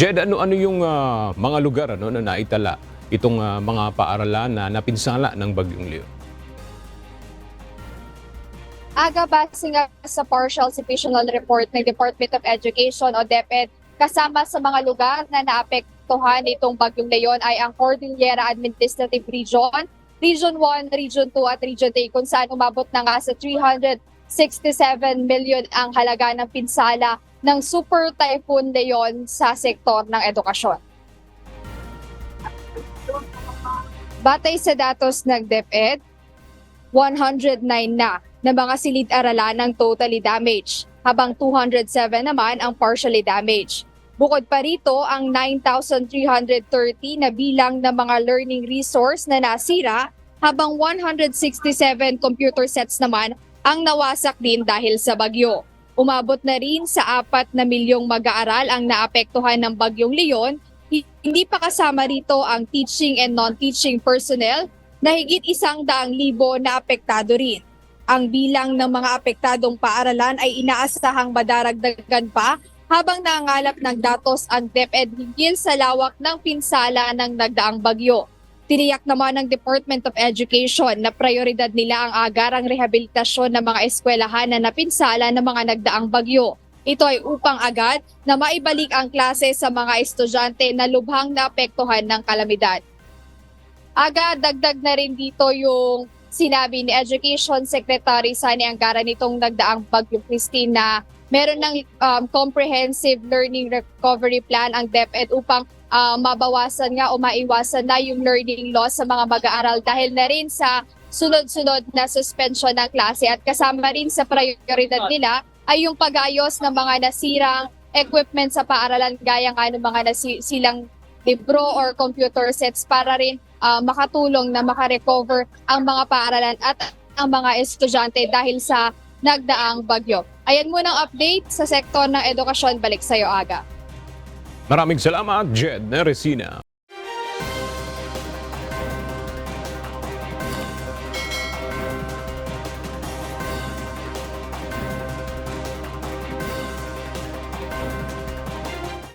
Jed, ano-ano yung mga lugar na naitala itong mga paaralan na napinsala ng Bagyong Leo? Aga, base nga sa partial situational report ng Department of Education o DepEd, kasama sa mga lugar na naapektuhan nitong Bagyong Leon ay ang Cordillera Administrative Region, Region 1, Region 2 at Region 3 kung saan umabot na nga sa 367 million ang halaga ng pinsala ng Super Typhoon Leon sa sektor ng edukasyon. Batay sa datos ng DepEd, 109 na mga silid-aralan ng totally damaged, habang 207 naman ang partially damaged. Bukod pa rito ang 9,330 na bilang ng mga learning resource na nasira, habang 167 computer sets naman ang nawasak din dahil sa bagyo. Umabot na rin sa 4 na milyong mag-aaral ang naapektuhan ng Bagyong Leon. Hindi pa kasama rito ang teaching and non-teaching personnel na higit 100,000 na apektado rin. Ang bilang ng mga apektadong paaralan ay inaasahang madaragdagan pa habang nangangalap ng datos ang DepEd hinggil sa lawak ng pinsala ng nagdaang bagyo. Tiniyak naman ng Department of Education na prioridad nila ang agarang rehabilitasyon ng mga eskwelahan na napinsala ng mga nagdaang bagyo. Ito ay upang agad na maibalik ang klase sa mga estudyante na lubhang naapektuhan ng kalamidad. Aga, dagdag na rin dito yung sinabi ni Education Secretary Sani Angara nitong nagdaang Bagyong Christine na meron ng comprehensive learning recovery plan ang DepEd upang mabawasan nga o maiwasan na yung learning loss sa mga mag-aaral dahil na rin sa sunod-sunod na suspension ng klase at kasama rin sa prioridad nila ay yung pag-ayos ng mga nasirang equipment sa paaralan gaya nga ng mga nasilang libro or computer sets para rin makatulong na makarecover ang mga paaralan at ang mga estudyante dahil sa nagdaang bagyo. Ayan muna ang update sa sektor ng edukasyon. Balik sa iyo, Aga. Maraming salamat, Jed Neresina.